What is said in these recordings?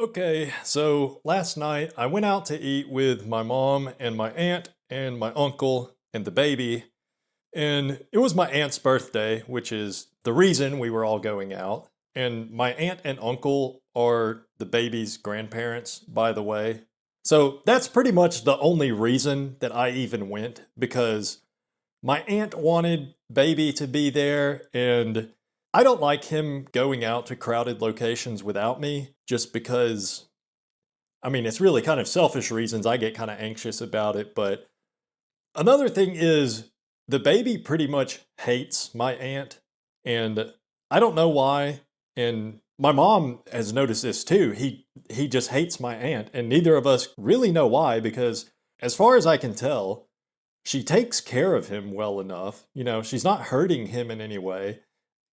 Okay, so last night I went out to eat with my mom and my aunt and my uncle and the baby. And it was my aunt's birthday, which is the reason we were all going out. And my aunt and uncle are the baby's grandparents, by the way. So that's pretty much the only reason that I even went because my aunt wanted baby to be there, and I don't like him going out to crowded locations without me just because, I mean, it's really kind of selfish reasons. I get kind of anxious about it. But another thing is the baby pretty much hates my aunt, and I don't know why. And my mom has noticed this too. He just hates my aunt, and neither of us really know why because as far as I can tell, she takes care of him well enough. She's not hurting him in any way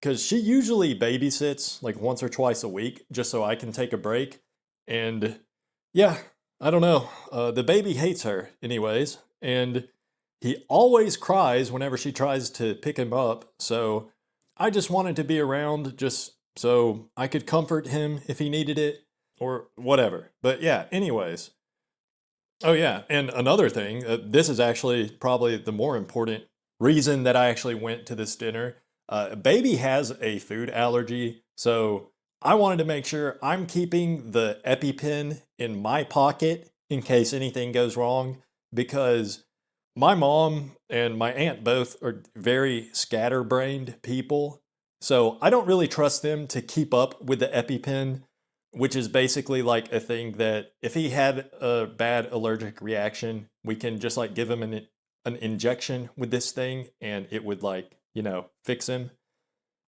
because she usually babysits like once or twice a week just so I can take a break. And yeah, I don't know. The baby hates her, anyways, and he always cries whenever she tries to pick him up. So I just wanted to be around just so I could comfort him if he needed it or whatever. But yeah, anyways. Oh, yeah. And another thing, this is actually probably the more important reason that I actually went to this dinner. Baby has a food allergy, so I wanted to make sure I'm keeping the EpiPen in my pocket in case anything goes wrong because my mom and my aunt both are very scatterbrained people. So I don't really trust them to keep up with the EpiPen, which is basically like a thing that if he had a bad allergic reaction, we can just like give him an injection with this thing and it would fix him.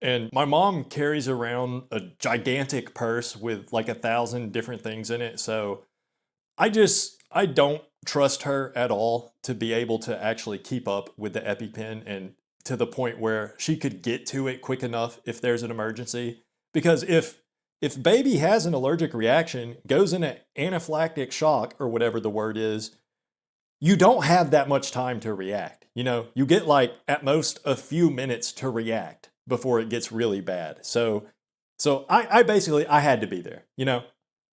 And my mom carries around a gigantic purse with like 1,000 different things in it. So I don't trust her at all to be able to actually keep up with the EpiPen and to the point where she could get to it quick enough if there's an emergency. Because if baby has an allergic reaction, goes into anaphylactic shock or whatever the word is, you don't have that much time to react. You get like at most a few minutes to react before it gets really bad. So I basically I had to be there.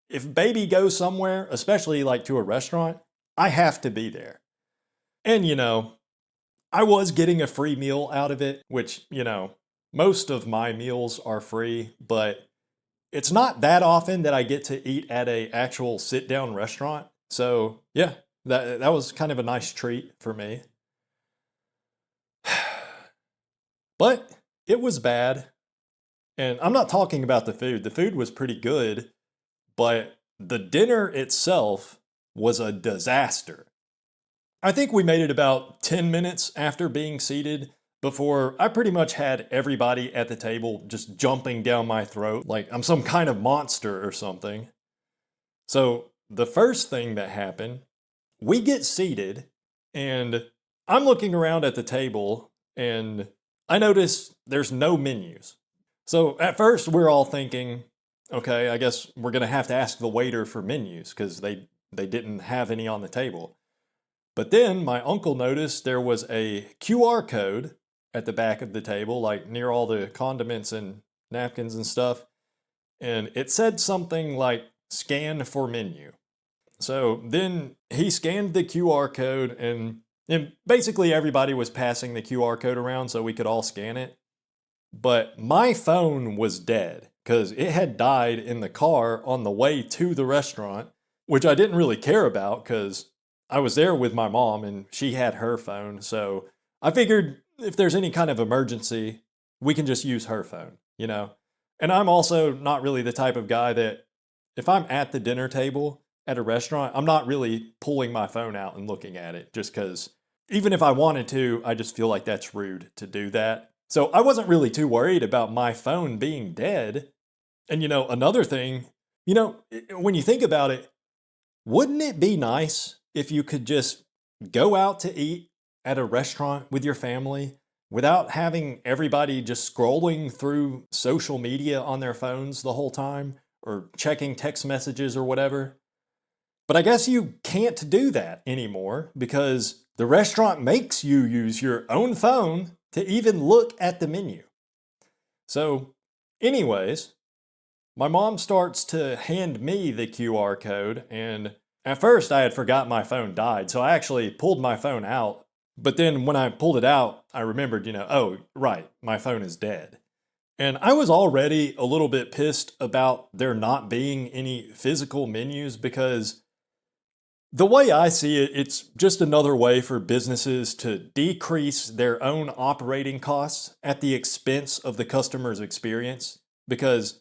If baby goes somewhere, especially like to a restaurant, I have to be there. And I was getting a free meal out of it, which, most of my meals are free, but it's not that often that I get to eat at a actual sit down restaurant. So yeah, that was kind of a nice treat for me. But it was bad. And I'm not talking about the food. The food was pretty good, but the dinner itself was a disaster. I think we made it about 10 minutes after being seated before I pretty much had everybody at the table just jumping down my throat like I'm some kind of monster or something. So the first thing that happened, we get seated and I'm looking around at the table and I notice there's no menus. So at first we're all thinking, okay, I guess we're going to have to ask the waiter for menus because they didn't have any on the table. But then my uncle noticed there was a QR code at the back of the table, like near all the condiments and napkins and stuff. And it said something like scan for menu. So then he scanned the QR code and basically everybody was passing the QR code around so we could all scan it. But my phone was dead because it had died in the car on the way to the restaurant, which I didn't really care about because I was there with my mom and she had her phone. So I figured if there's any kind of emergency, we can just use her phone. And I'm also not really the type of guy that if I'm at the dinner table at a restaurant, I'm not really pulling my phone out and looking at it just because even if I wanted to, I just feel like that's rude to do that. So I wasn't really too worried about my phone being dead. And another thing, when you think about it, wouldn't it be nice if you could just go out to eat at a restaurant with your family without having everybody just scrolling through social media on their phones the whole time or checking text messages or whatever? But I guess you can't do that anymore because the restaurant makes you use your own phone to even look at the menu. So, anyways, my mom starts to hand me the QR code, and at first I had forgot my phone died, so I actually pulled my phone out. But then when I pulled it out, I remembered, oh, right, my phone is dead. And I was already a little bit pissed about there not being any physical menus because the way I see it, it's just another way for businesses to decrease their own operating costs at the expense of the customer's experience. Because,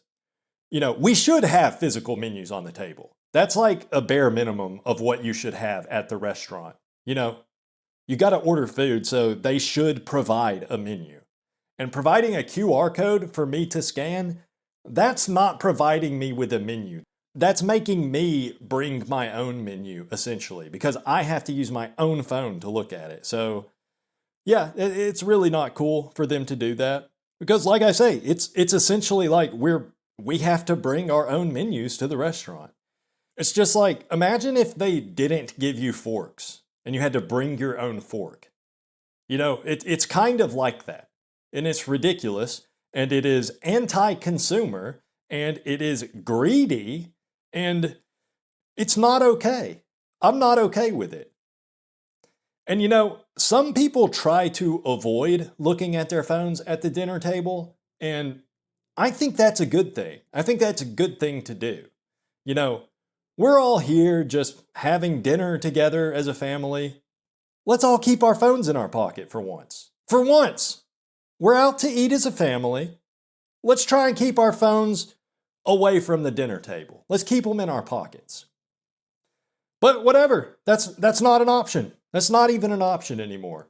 we should have physical menus on the table. That's like a bare minimum of what you should have at the restaurant. You got to order food, so they should provide a menu. And providing a QR code for me to scan, that's not providing me with a menu. That's making me bring my own menu, essentially, because I have to use my own phone to look at it. So, yeah, it's really not cool for them to do that. Because, like I say, it's essentially like we have to bring our own menus to the restaurant. It's just like, imagine if they didn't give you forks and you had to bring your own fork. It's kind of like that. And it's ridiculous, and it is anti-consumer, and it is greedy, and it's not okay. I'm not okay with it. And some people try to avoid looking at their phones at the dinner table, and I think that's a good thing. I think that's a good thing to do. We're all here just having dinner together as a family. Let's all keep our phones in our pocket for once. For once! We're out to eat as a family. Let's try and keep our phones away from the dinner table. Let's keep them in our pockets. But whatever, that's not an option. That's not even an option anymore.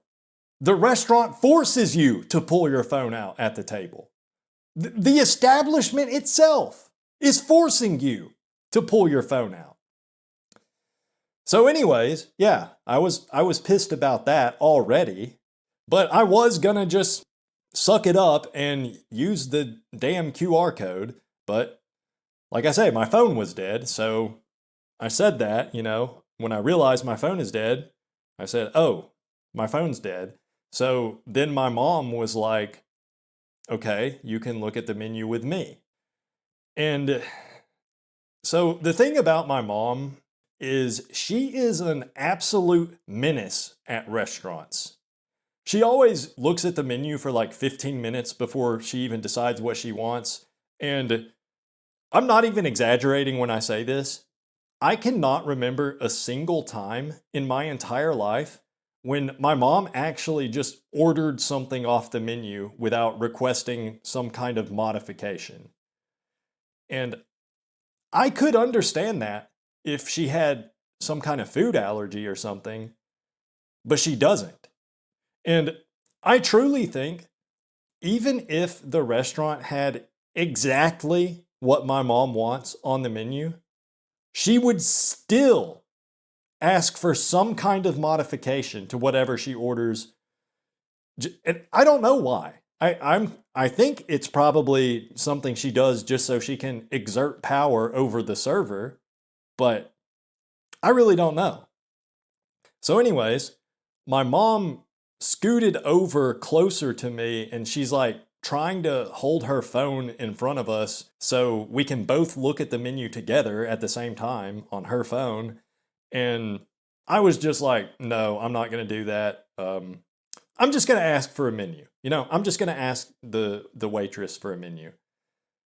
The restaurant forces you to pull your phone out at the table. The establishment itself is forcing you to pull your phone out. So anyways, yeah, I was pissed about that already, but I was gonna just suck it up and use the damn QR code. But like I say, my phone was dead. So I said that, when I realized my phone is dead, I said, oh, my phone's dead. So then my mom was like, okay, you can look at the menu with me. And so the thing about my mom is she is an absolute menace at restaurants. She always looks at the menu for like 15 minutes before she even decides what she wants. And I'm not even exaggerating when I say this. I cannot remember a single time in my entire life when my mom actually just ordered something off the menu without requesting some kind of modification. And I could understand that if she had some kind of food allergy or something, but she doesn't. And I truly think even if the restaurant had exactly what my mom wants on the menu, she would still ask for some kind of modification to whatever she orders. And I don't know why. I think it's probably something she does just so she can exert power over the server, but I really don't know. So anyways, my mom scooted over closer to me and she's like trying to hold her phone in front of us so we can both look at the menu together at the same time on her phone. And I was just like, no, I'm not going to do that. I'm just going to ask for a menu. I'm just going to ask the waitress for a menu.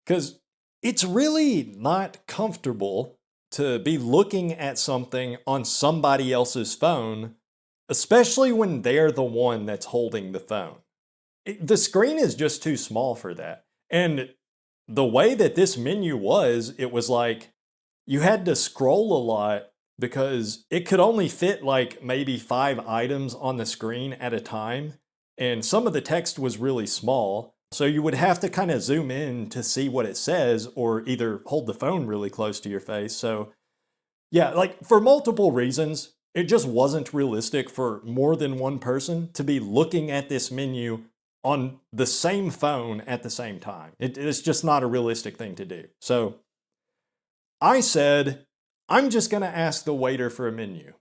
Because it's really not comfortable to be looking at something on somebody else's phone, especially when they're the one that's holding the phone. The screen is just too small for that. And the way that this menu was, it was like you had to scroll a lot because it could only fit like maybe 5 items on the screen at a time. And some of the text was really small. So you would have to kind of zoom in to see what it says or either hold the phone really close to your face. So yeah, like for multiple reasons, it just wasn't realistic for more than one person to be looking at this menu on the same phone at the same time. It's just not a realistic thing to do. So I said, I'm just going to ask the waiter for a menu.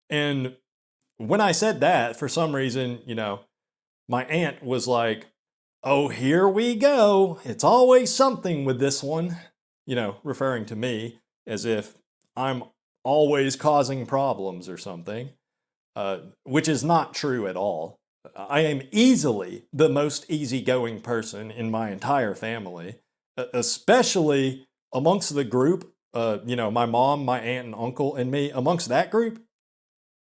And when I said that, for some reason, my aunt was like, oh, here we go. It's always something with this one. referring to me as if I'm always causing problems or something, which is not true at all. I am easily the most easygoing person in my entire family, especially amongst the group, my mom, my aunt, and uncle, and me. Amongst that group,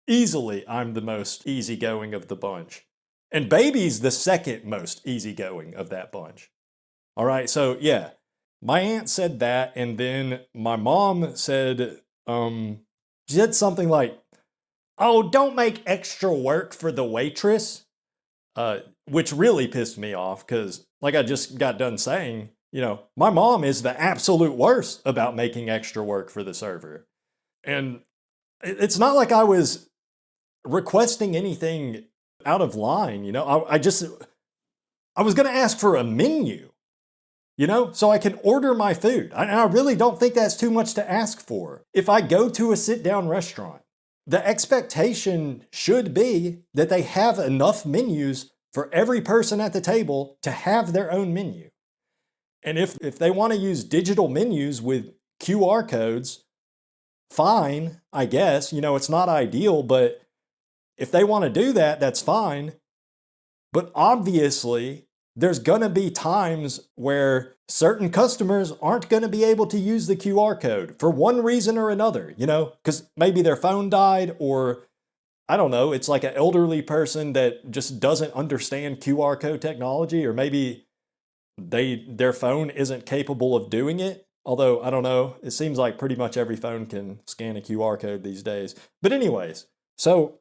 easily I'm the most easygoing of the bunch. And baby's the second most easygoing of that bunch. All right, so yeah, my aunt said that, and then my mom said, she said something like, "Oh, don't make extra work for the waitress," which really pissed me off because, like I just got done saying, my mom is the absolute worst about making extra work for the server. And it's not like I was requesting anything out of line, I was going to ask for a menu, so I can order my food. I really don't think that's too much to ask for. If I go to a sit-down restaurant, the expectation should be that they have enough menus for every person at the table to have their own menu. And if they want to use digital menus with QR codes, fine, I guess. It's not ideal, but if they want to do that, that's fine. But obviously, there's going to be times where certain customers aren't going to be able to use the QR code for one reason or another, because maybe their phone died, or I don't know, it's like an elderly person that just doesn't understand QR code technology, or maybe their phone isn't capable of doing it. Although, I don't know, it seems like pretty much every phone can scan a QR code these days. But anyways, so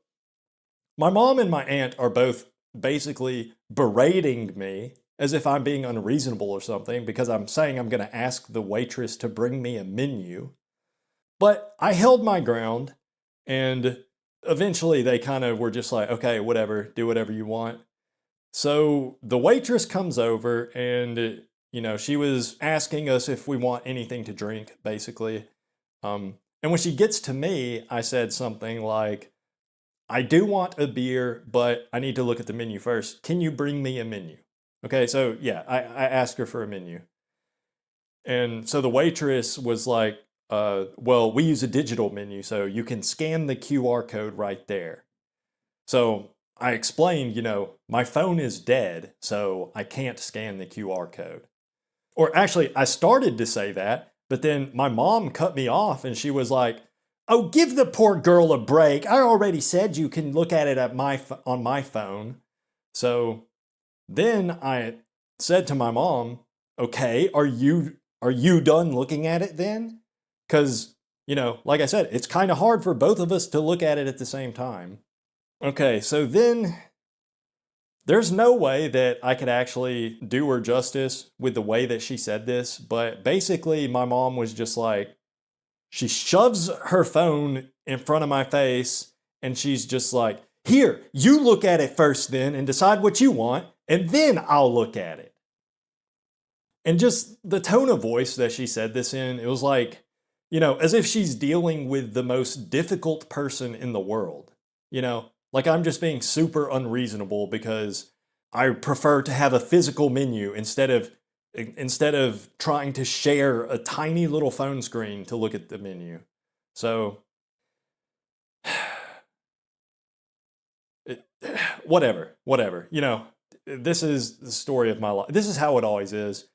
my mom and my aunt are both basically berating me as if I'm being unreasonable or something because I'm saying I'm going to ask the waitress to bring me a menu. But I held my ground, and eventually they kind of were just like, okay, whatever, do whatever you want. So the waitress comes over and, she was asking us if we want anything to drink, basically. And when she gets to me, I said something like, "I do want a beer, but I need to look at the menu first. Can you bring me a menu?" Okay, so yeah, I asked her for a menu. And so the waitress was like, well, we use a digital menu, so you can scan the QR code right there. So I explained, my phone is dead, so I can't scan the QR code. Or actually, I started to say that, but then my mom cut me off and she was like, "Oh, give the poor girl a break. I already said you can look at it on my phone." So then I said to my mom, "Okay, are you done looking at it then?" Because, like I said, it's kind of hard for both of us to look at it at the same time. Okay, so then there's no way that I could actually do her justice with the way that she said this, but basically my mom was just like, she shoves her phone in front of my face and she's just like, "Here, you look at it first then and decide what you want, and then I'll look at it." And just the tone of voice that she said this in, it was like, as if she's dealing with the most difficult person in the world, like I'm just being super unreasonable because I prefer to have a physical menu instead of trying to share a tiny little phone screen to look at the menu. So whatever. This is the story of my life. This is how it always is.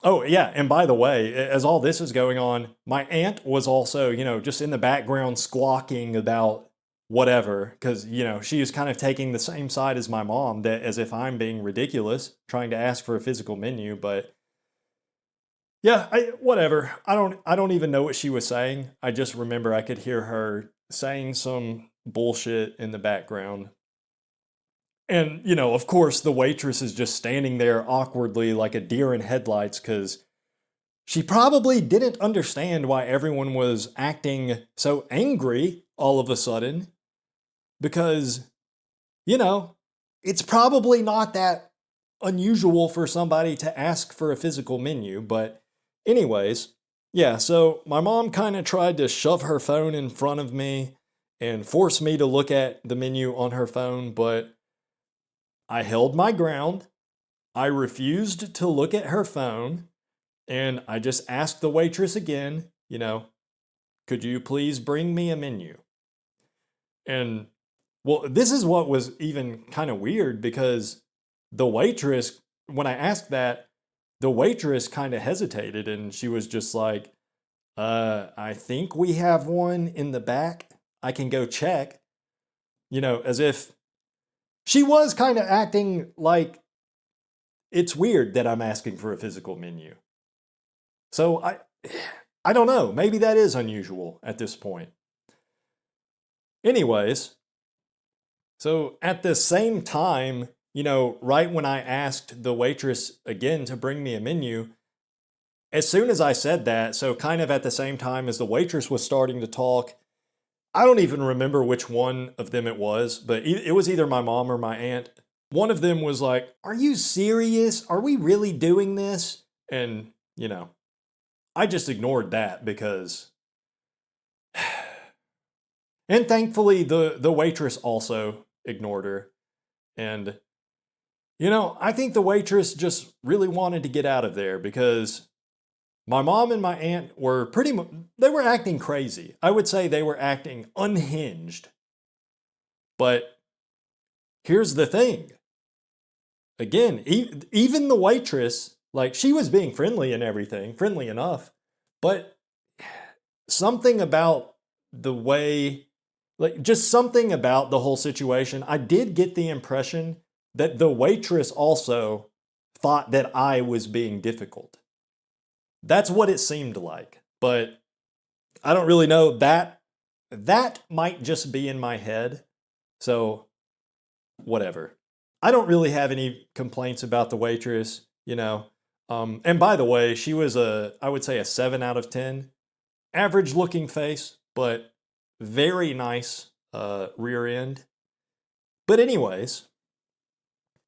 Oh, yeah, and by the way, as all this is going on, my aunt was also, just in the background squawking about whatever, because, she was kind of taking the same side as my mom, that as if I'm being ridiculous, trying to ask for a physical menu, but yeah, whatever. I don't even know what she was saying. I just remember I could hear her saying some bullshit in the background. And, of course, the waitress is just standing there awkwardly like a deer in headlights because she probably didn't understand why everyone was acting so angry all of a sudden. Because, it's probably not that unusual for somebody to ask for a physical menu. But, anyways, yeah, so my mom kind of tried to shove her phone in front of me and force me to look at the menu on her phone, but I held my ground. I refused to look at her phone. And I just asked the waitress again, could you please bring me a menu? And well, this is what was even kind of weird because the waitress, when I asked that, the waitress kind of hesitated and she was just like, I think we have one in the back. I can go check. As if she was kind of acting like it's weird that I'm asking for a physical menu. So I don't know. Maybe that is unusual at this point. Anyways, so at the same time, right when I asked the waitress again to bring me a menu, as soon as I said that, so kind of at the same time as the waitress was starting to talk, I don't even remember which one of them it was, but it was either my mom or my aunt. One of them was like, "Are you serious? Are we really doing this?" And, I just ignored that because and thankfully the waitress also ignored her. And I think the waitress just really wanted to get out of there because my mom and my aunt were they were acting crazy. I would say they were acting unhinged. But here's the thing. Again, even the waitress, like she was being friendly and everything, friendly enough, but something about the way, like just something about the whole situation, I did get the impression that the waitress also thought that I was being difficult. That's what it seemed like. But I don't really know. That might just be in my head. So whatever. I don't really have any complaints about the waitress, And by the way, she was I would say a 7 out of 10. Average looking face, but very nice rear end. But anyways,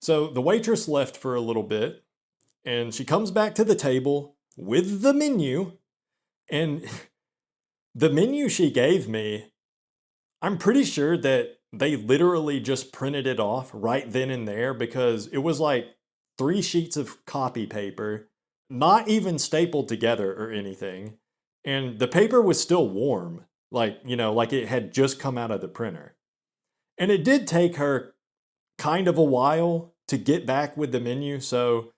so the waitress left for a little bit and she comes back to the table with the menu. And the menu she gave me, I'm pretty sure that they literally just printed it off right then and there because it was like 3 sheets of copy paper, not even stapled together or anything. And the paper was still warm, like it had just come out of the printer. And it did take her kind of a while to get back with the menu, so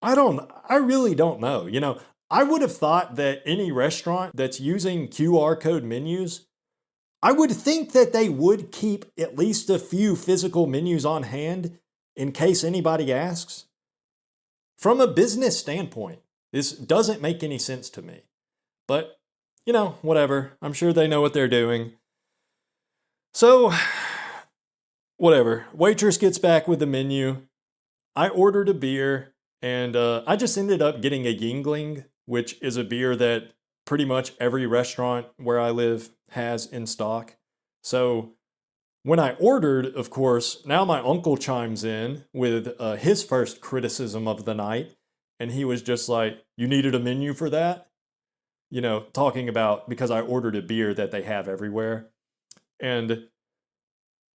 I really don't know. I would have thought that any restaurant that's using QR code menus, I would think that they would keep at least a few physical menus on hand in case anybody asks. From a business standpoint, this doesn't make any sense to me. But, whatever. I'm sure they know what they're doing. So, whatever. Waitress gets back with the menu. I ordered a beer, and I just ended up getting a Yingling, which is a beer that pretty much every restaurant where I live has in stock. So when I ordered, of course, now my uncle chimes in with his first criticism of the night. And he was just like, "You needed a menu for that?" Talking about because I ordered a beer that they have everywhere. And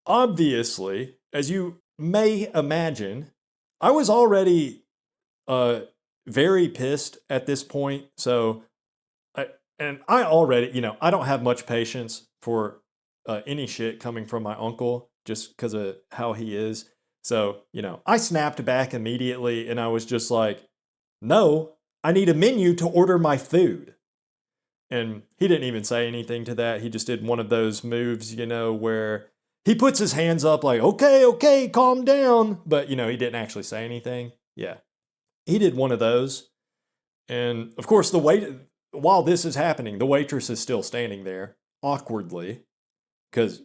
obviously, as you may imagine, I was already very pissed at this point. So, I already, I don't have much patience for any shit coming from my uncle just because of how he is. So, I snapped back immediately and I was just like, "No, I need a menu to order my food." And he didn't even say anything to that. He just did one of those moves, where he puts his hands up like, okay, calm down. But, he didn't actually say anything. Yeah. He did one of those. And of course, while this is happening, the waitress is still standing there awkwardly because,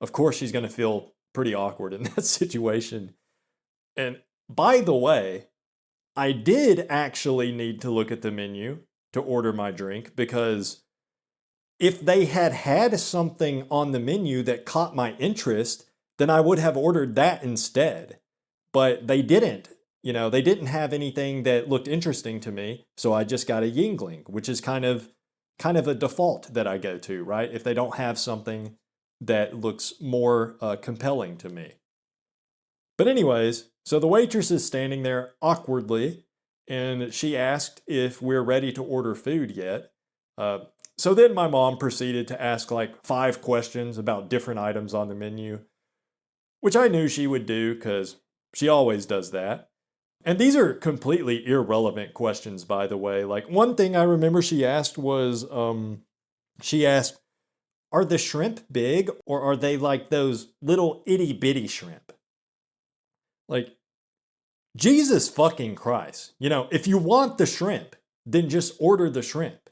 of course she's going to feel pretty awkward in that situation. And by the way, I did actually need to look at the menu to order my drink because if they had something on the menu that caught my interest, then I would have ordered that instead. But they didn't. They didn't have anything that looked interesting to me, so I just got a Yingling, which is kind of a default that I go to, right? If they don't have something that looks more compelling to me. But anyways, so the waitress is standing there awkwardly, and she asked if we're ready to order food yet. So then my mom proceeded to ask like 5 questions about different items on the menu, which I knew she would do because she always does that. And these are completely irrelevant questions, by the way. Like one thing I remember she asked was, she asked, are the shrimp big or are they like those little itty bitty shrimp? Like, Jesus fucking Christ. If you want the shrimp, then just order the shrimp.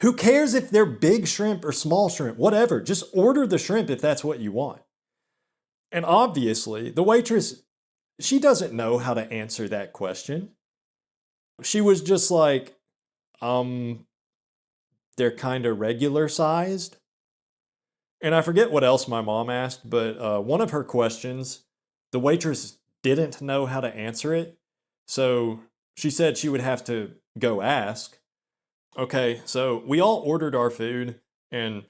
Who cares if they're big shrimp or small shrimp? Whatever. Just order the shrimp if that's what you want. And obviously, the waitress, she doesn't know how to answer that question. She was just like, they're kind of regular sized. And I forget what else my mom asked, but one of her questions, the waitress didn't know how to answer it. So she said she would have to go ask. Okay, so we all ordered our food. And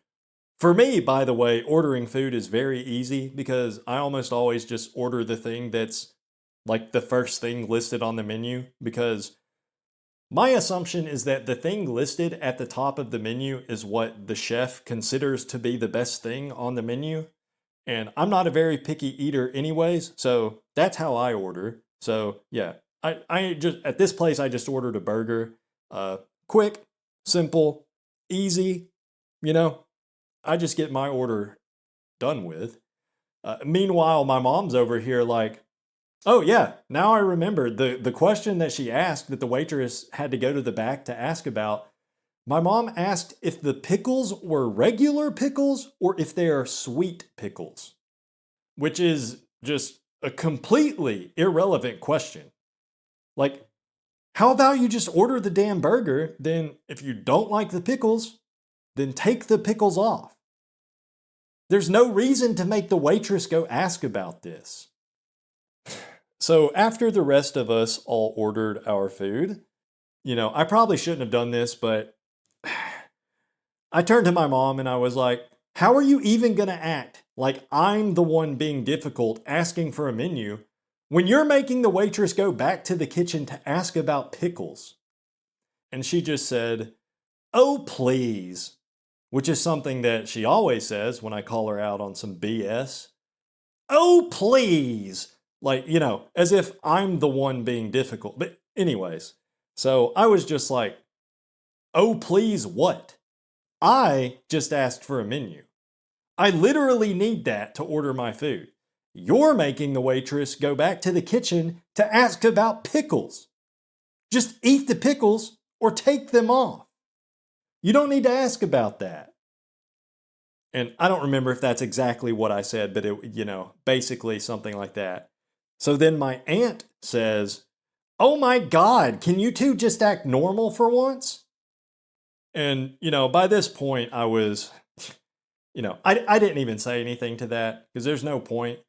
for me, by the way, ordering food is very easy because I almost always just order the thing that's like the first thing listed on the menu, because my assumption is that the thing listed at the top of the menu is what the chef considers to be the best thing on the menu. And I'm not a very picky eater anyways, so that's how I order. So yeah, I just, at this place, I just ordered a burger. Quick, simple, easy, I just get my order done with. Meanwhile, my mom's over here like, oh yeah, now I remember the question that she asked that the waitress had to go to the back to ask about. My mom asked if the pickles were regular pickles or if they are sweet pickles, which is just a completely irrelevant question. Like, how about you just order the damn burger? Then if you don't like the pickles, then take the pickles off. There's no reason to make the waitress go ask about this. So after the rest of us all ordered our food, I probably shouldn't have done this, but I turned to my mom and I was like, how are you even going to act like I'm the one being difficult asking for a menu when you're making the waitress go back to the kitchen to ask about pickles? And she just said, oh, please, which is something that she always says when I call her out on some BS. Oh, please. Like, as if I'm the one being difficult. But anyways, so I was just like, oh, please what? I just asked for a menu. I literally need that to order my food. You're making the waitress go back to the kitchen to ask about pickles. Just eat the pickles or take them off. You don't need to ask about that. And I don't remember if that's exactly what I said, but it, basically something like that. So then my aunt says, oh my God, can you two just act normal for once? And, by this point I was, I didn't even say anything to that because there's no point.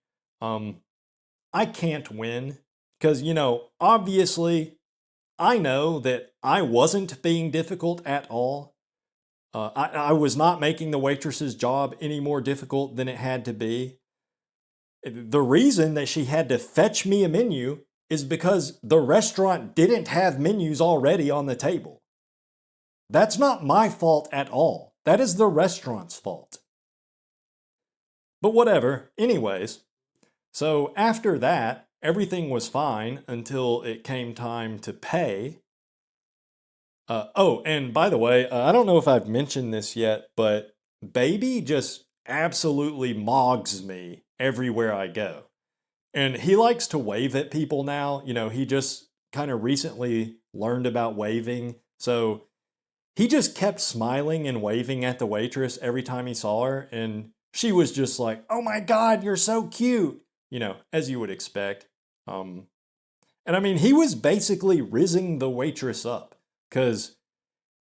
I can't win because, obviously I know that I wasn't being difficult at all. I was not making the waitress's job any more difficult than it had to be. The reason that she had to fetch me a menu is because the restaurant didn't have menus already on the table. That's not my fault at all. That is the restaurant's fault. But whatever. Anyways, so after that, everything was fine until it came time to pay. And by the way, I don't know if I've mentioned this yet, but baby just absolutely mogs me everywhere I go. And he likes to wave at people now. He just kind of recently learned about waving. So he just kept smiling and waving at the waitress every time he saw her. And she was just like, oh my God, you're so cute. As you would expect. And I mean, he was basically rizzing the waitress up because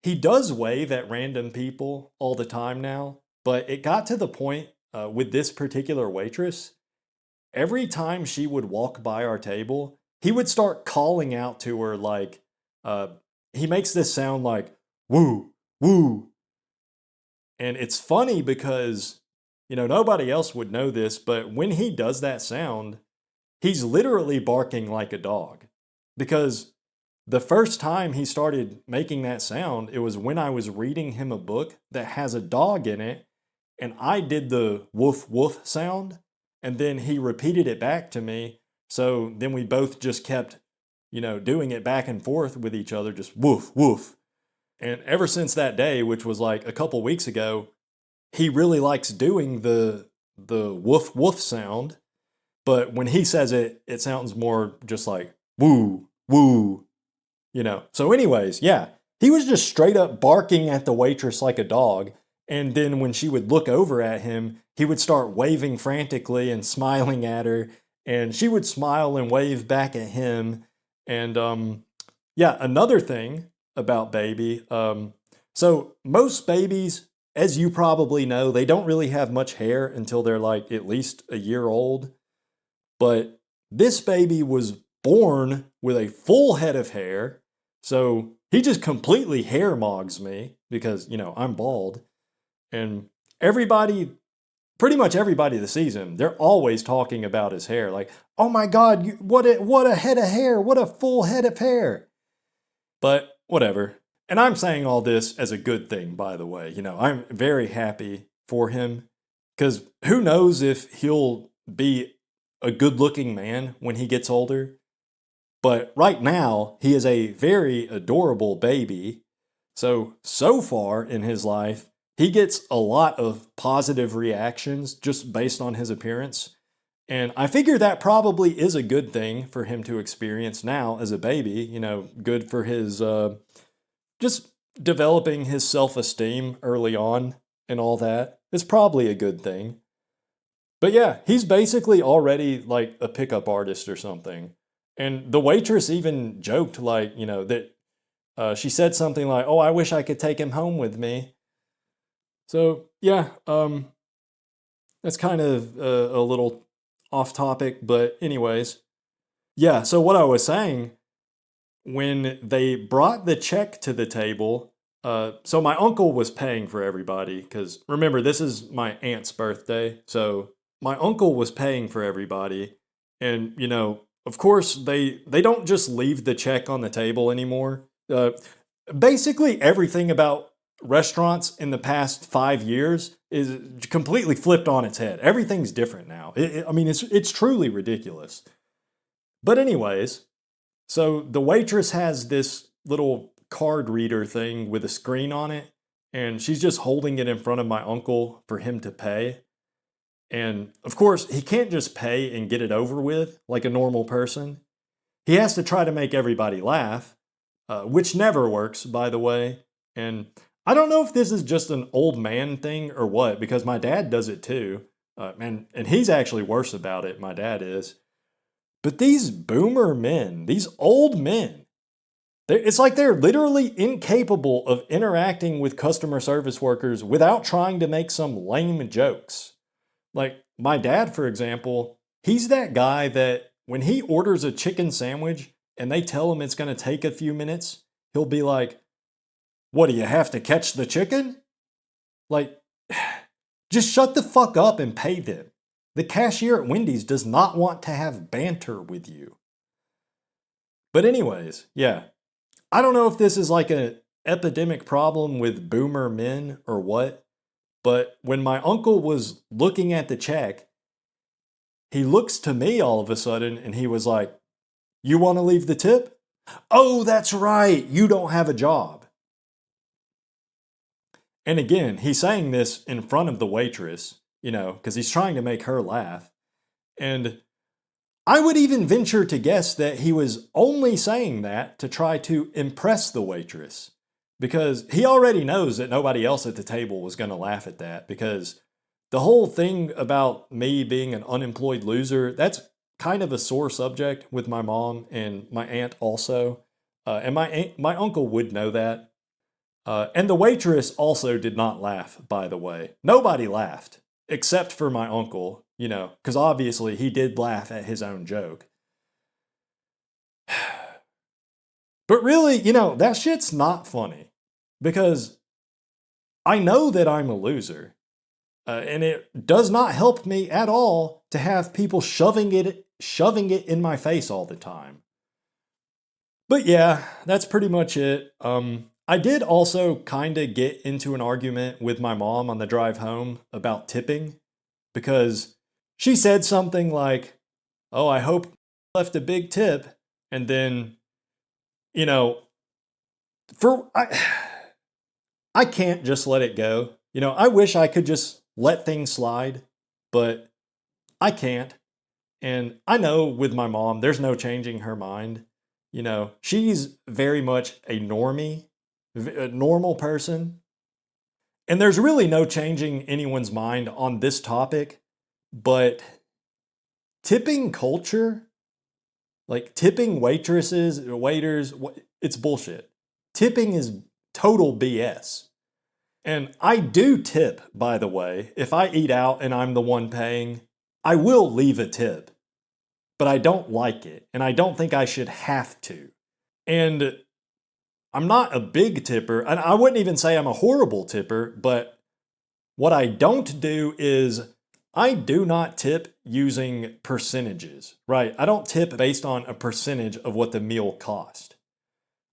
he does wave at random people all the time now. But it got to the point with this particular waitress, every time she would walk by our table, he would start calling out to her like, he makes this sound like, woo, woo. And it's funny because, nobody else would know this, but when he does that sound, he's literally barking like a dog. Because the first time he started making that sound, it was when I was reading him a book that has a dog in it, and I did the woof woof sound, and then he repeated it back to me. So then we both just kept, doing it back and forth with each other, just woof woof. And ever since that day, which was like a couple weeks ago, he really likes doing the woof woof sound. But when he says it, it sounds more just like woo, woo, So, anyways, yeah, he was just straight up barking at the waitress like a dog. And then when she would look over at him, he would start waving frantically and smiling at her. And she would smile and wave back at him. And yeah, another thing about baby. So, most babies, as you probably know, they don't really have much hair until they're like at least a year old. But this baby was born with a full head of hair. So he just completely hair mogs me because, I'm bald. And pretty much everybody that sees him, they're always talking about his hair. Like, oh my God, what a head of hair. What a full head of hair. But whatever. And I'm saying all this as a good thing, by the way. I'm very happy for him because who knows if he'll be a good-looking man when he gets older. But right now, he is a very adorable baby. So far in his life, he gets a lot of positive reactions just based on his appearance. And I figure that probably is a good thing for him to experience now as a baby. Good for his just developing his self-esteem early on and all that. It's probably a good thing. But yeah, he's basically already like a pickup artist or something. And the waitress even joked like, that she said something like, "Oh, I wish I could take him home with me." So yeah, that's kind of a little off topic, but anyways. Yeah, so what I was saying, when they brought the check to the table, so my uncle was paying for everybody, because remember, this is my aunt's birthday, so my uncle was paying for everybody, and of course they don't just leave the check on the table anymore. Basically everything about restaurants in the past 5 years is completely flipped on its head. Everything's different now. I mean, it's truly ridiculous. But anyways, so the waitress has this little card reader thing with a screen on it, and she's just holding it in front of my uncle for him to pay. And of course, he can't just pay and get it over with like a normal person. He has to try to make everybody laugh, which never works, by the way. And I don't know if this is just an old man thing or what, because my dad does it too. And he's actually worse about it, my dad is. But these boomer men, these old men, it's like they're literally incapable of interacting with customer service workers without trying to make some lame jokes. Like my dad, for example, he's that guy that when he orders a chicken sandwich and they tell him it's going to take a few minutes, he'll be like, "What, do you have to catch the chicken?" Like, just shut the fuck up and pay them. The cashier at Wendy's does not want to have banter with you. But anyways, yeah. I don't know if this is like an epidemic problem with boomer men or what, but when my uncle was looking at the check, he looks to me all of a sudden and he was like, "You want to leave the tip? Oh, that's right. You don't have a job." And again, he's saying this in front of the waitress, because he's trying to make her laugh. And I would even venture to guess that he was only saying that to try to impress the waitress, because he already knows that nobody else at the table was going to laugh at that, because the whole thing about me being an unemployed loser, that's kind of a sore subject with my mom and my aunt also. And my uncle would know that. And the waitress also did not laugh, by the way. Nobody laughed, except for my uncle, because obviously he did laugh at his own joke. But really, that shit's not funny, because I know that I'm a loser. And it does not help me at all to have people shoving it in my face all the time. But yeah, that's pretty much it. I did also kind of get into an argument with my mom on the drive home about tipping because she said something like, "Oh, I hope left a big tip." And then, you know, for I can't just let it go. I wish I could just let things slide, but I can't. And I know with my mom, there's no changing her mind. She's very much a normie, a normal person. And there's really no changing anyone's mind on this topic. But tipping culture, like tipping waitresses, waiters, it's bullshit. Tipping is total BS. And I do tip, by the way. If I eat out and I'm the one paying, I will leave a tip. But I don't like it, and I don't think I should have to. And I'm not a big tipper, and I wouldn't even say I'm a horrible tipper, but what I don't do is I do not tip using percentages, right? I don't tip based on a percentage of what the meal cost.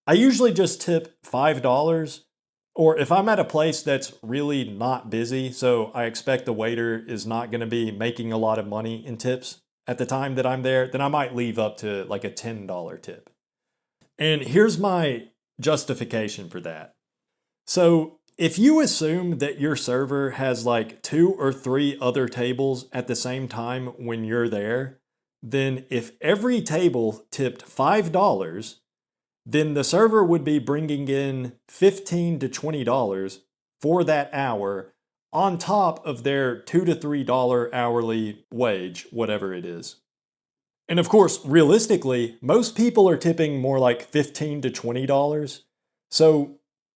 I usually just tip $5, or if I'm at a place that's really not busy, so I expect the waiter is not going to be making a lot of money in tips at the time that I'm there, then I might leave up to like a $10 tip. And here's my justification for that. So if you assume that your server has like 2 or 3 other tables at the same time when you're there, then if every table tipped $5, then the server would be bringing in $15 to $20 for that hour on top of their $2 to $3 hourly wage, whatever it is. And of course, realistically, most people are tipping more like $15 to $20. So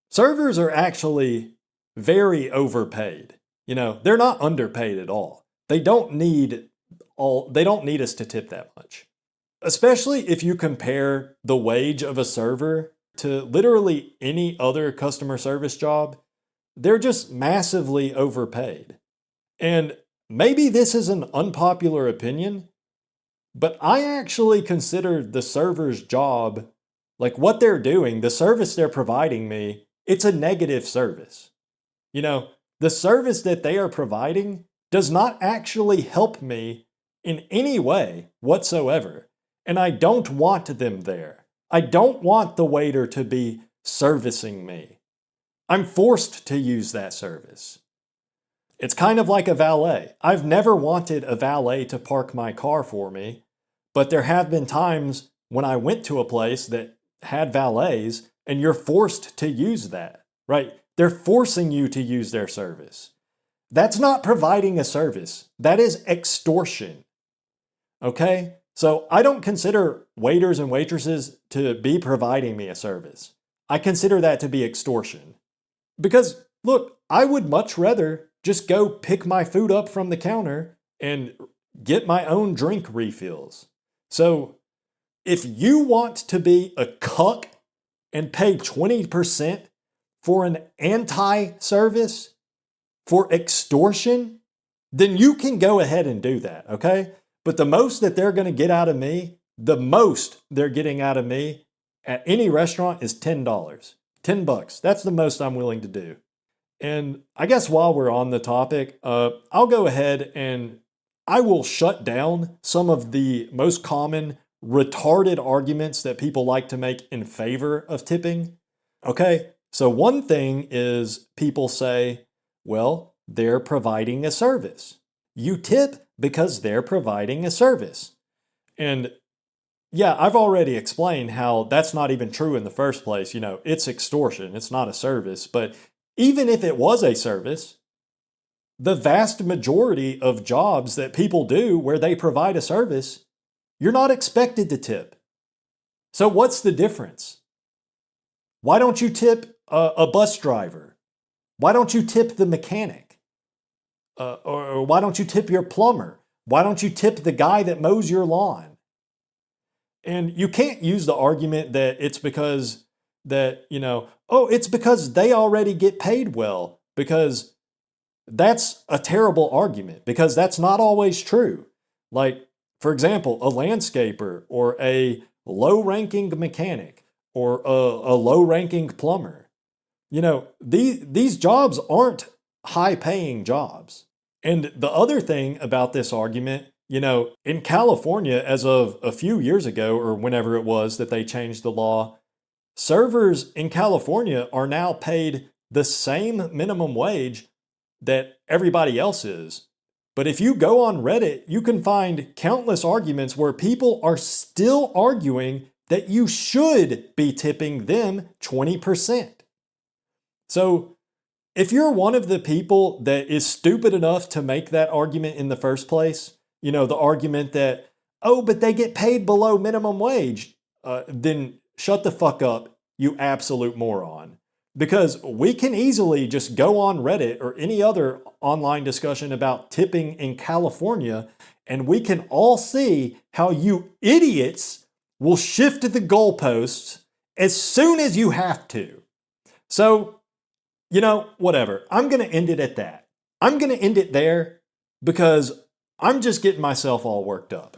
servers are actually very overpaid. They're not underpaid at all. They don't need us to tip that much. Especially if you compare the wage of a server to literally any other customer service job, they're just massively overpaid. And maybe this is an unpopular opinion, but I actually consider the server's job, like what they're doing, the service they're providing me, it's a negative service. The service that they are providing does not actually help me in any way whatsoever. And I don't want them there. I don't want the waiter to be servicing me. I'm forced to use that service. It's kind of like a valet. I've never wanted a valet to park my car for me, but there have been times when I went to a place that had valets and you're forced to use that, right? They're forcing you to use their service. That's not providing a service. That is extortion. Okay? So I don't consider waiters and waitresses to be providing me a service. I consider that to be extortion. Because, look, I would much rather just go pick my food up from the counter and get my own drink refills. So, if you want to be a cuck and pay 20% for an anti-service, for extortion, then you can go ahead and do that, okay? But the most that they're going to get out of me, the most they're getting out of me at any restaurant is $10. $10. That's the most I'm willing to do. And I guess while we're on the topic, I'll go ahead and I will shut down some of the most common retarded arguments that people like to make in favor of tipping. Okay, so one thing is people say, well, they're providing a service. You tip because they're providing a service. And yeah, I've already explained how that's not even true in the first place. It's extortion. It's not a service. But even if it was a service, the vast majority of jobs that people do where they provide a service, you're not expected to tip. So what's the difference? Why don't you tip a bus driver? Why don't you tip the mechanic? Or why don't you tip your plumber? Why don't you tip the guy that mows your lawn? And you can't use the argument that it's because that, it's because they already get paid well. Because that's a terrible argument because that's not always true. Like, for example, a landscaper or a low ranking mechanic or a low ranking plumber. These jobs aren't high paying jobs. And the other thing about this argument, in California, as of a few years ago or whenever it was that they changed the law, servers in California are now paid the same minimum wage that everybody else is. But if you go on Reddit, you can find countless arguments where people are still arguing that you should be tipping them 20%. So if you're one of the people that is stupid enough to make that argument in the first place, the argument that, oh, but they get paid below minimum wage, then shut the fuck up, you absolute moron. Because we can easily just go on Reddit or any other online discussion about tipping in California, and we can all see how you idiots will shift the goalposts as soon as you have to. So, whatever. I'm going to end it at that. I'm going to end it there because I'm just getting myself all worked up.